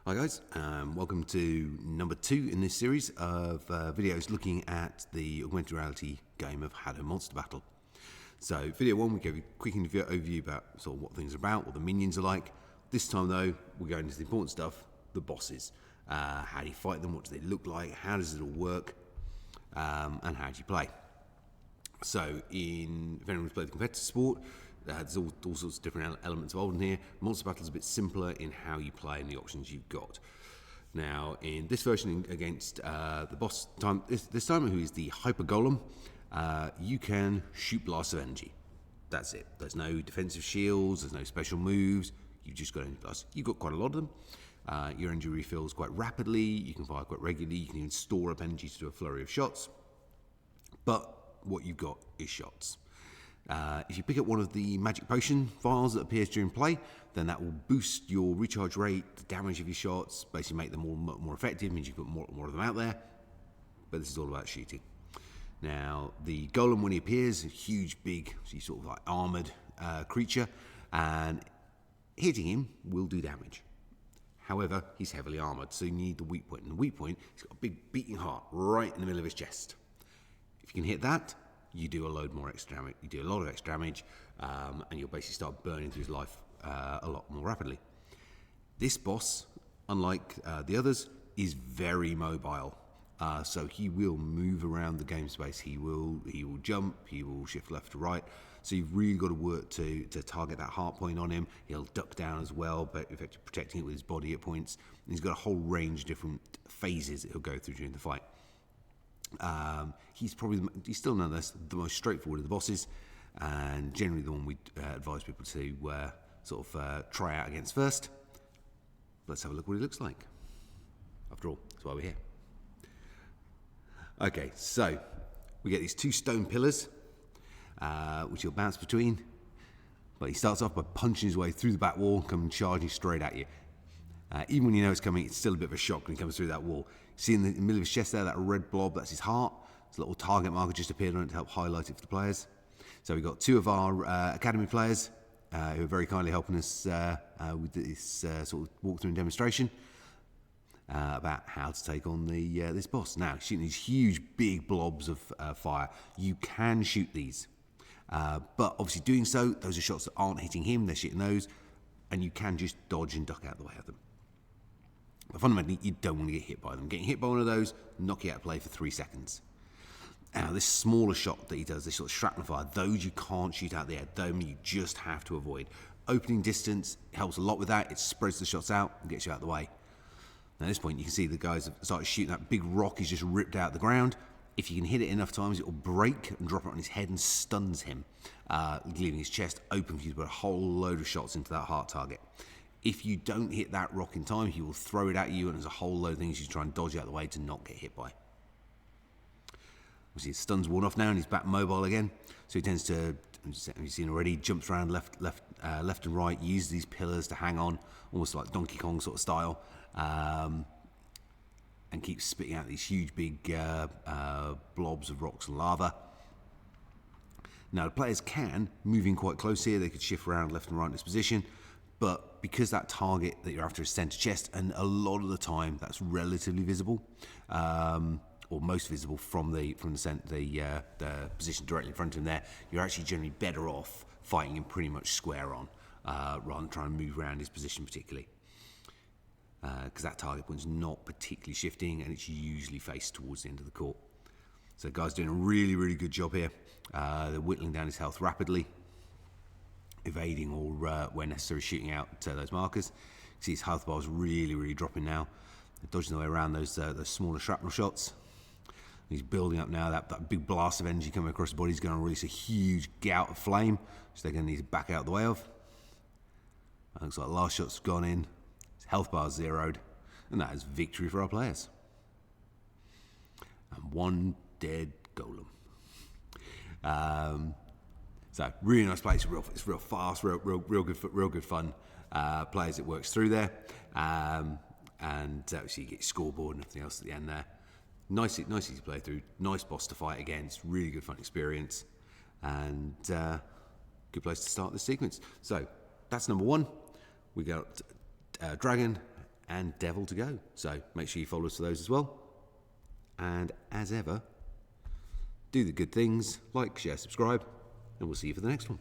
Hi guys, welcome to number 2 in this series of videos looking at the augmented reality game of Halo Monster Battle. So video 1 we gave you a quick overview about sort of what things are about, what the minions are like. This time though we're going into the important stuff, the bosses. How do you fight them, what do they look like, how does it all work, and how do you play. So if anyone's played the competitive sport, there's all sorts of different elements involved in here. Monster Battle is a bit simpler in how you play and the options you've got. Now, in this version against the boss time, this time, who is the Hyper Golem, you can shoot blasts of energy. That's it. There's no defensive shields, there's no special moves. You've just got energy blasts. You've got quite a lot of them. Your energy refills quite rapidly. You can fire quite regularly. You can even store up energy to do a flurry of shots. But what you've got is shots. If you pick up one of the magic potion vials that appears during play, then that will boost your recharge rate, the damage of your shots, basically make them more effective, means you can put more of them out there. But this is all about shooting. Now, the golem, when he appears, a huge, big, sort of like armoured creature, and hitting him will do damage. However, he's heavily armoured, so you need the weak point. And the weak point, he's got a big beating heart right in the middle of his chest. If you can hit that, you do a load more extra damage. You do a lot of extra damage, and you'll basically start burning through his life a lot more rapidly. This boss, unlike the others, is very mobile. So he will move around the game space. He will jump. He will shift left to right. So you've really got to work to target that heart point on him. He'll duck down as well, but effectively protecting it with his body at points. And he's got a whole range of different phases that he'll go through during the fight. He's still nonetheless the most straightforward of the bosses, and generally the one we advise people to try out against first. Let's have a look what he looks like. After all, that's why we're here. Okay, so we get these 2 stone pillars, which he'll bounce between. But he starts off by punching his way through the back wall, coming charging straight at you. Even when you know it's coming, it's still a bit of a shock when he comes through that wall. See in the middle of his chest there, that red blob, that's his heart. There's a little target marker just appeared on it to help highlight it for the players. So we've got 2 of our academy players who are very kindly helping us with this sort of walkthrough and demonstration about how to take on this boss. Now, shooting these huge, big blobs of fire. You can shoot these, but obviously doing so, those are shots that aren't hitting him, they're shooting those, and you can just dodge and duck out of the way of them. But fundamentally, you don't want to get hit by them. Getting hit by one of those, knock you out of play for 3 seconds. Now, this smaller shot that he does, this sort of shrapnel fire, those you can't shoot out the air. Those you just have to avoid. Opening distance helps a lot with that. It spreads the shots out and gets you out of the way. Now, at this point, you can see the guys have started shooting that big rock he's just ripped out of the ground. If you can hit it enough times, it will break and drop it on his head and stuns him, leaving his chest open for you to put a whole load of shots into that heart target. If you don't hit that rock in time, he will throw it at you, and there's a whole load of things you try and dodge out of the way to not get hit by. Obviously, his stun's worn off now, and he's back mobile again. So he tends to, as you've seen already, jumps around left and right, uses these pillars to hang on, almost like Donkey Kong sort of style, and keeps spitting out these huge, big blobs of rocks and lava. Now, the players can move in quite close here. They could shift around left and right in this position. But because that target that you're after is center chest, and a lot of the time that's relatively visible, or most visible from the position directly in front of him there, you're actually generally better off fighting him pretty much square on, rather than trying to move around his position particularly. Because that target point's not particularly shifting, and it's usually faced towards the end of the court. So the guy's doing a really, really good job here. They're whittling down his health rapidly, evading or where necessary shooting out those markers. You see his health bar's really, really dropping now. They're dodging their way around those smaller shrapnel shots. He's building up now. That big blast of energy coming across his body is going to release a huge gout of flame, which they're going to need to back out of the way of. Looks like the last shot's gone in. His health bar's zeroed, and that is victory for our players. And 1 dead golem. So really nice place. It's real fast, real good fun. Players it works through there, and obviously you get your scoreboard and everything else at the end there. Nice easy to play through. Nice boss to fight against. Really good fun experience, and good place to start this sequence. So that's number 1. We got Dragon and Devil to Go. So make sure you follow us for those as well. And as ever, do the good things, like, share, subscribe, and we'll see you for the next one.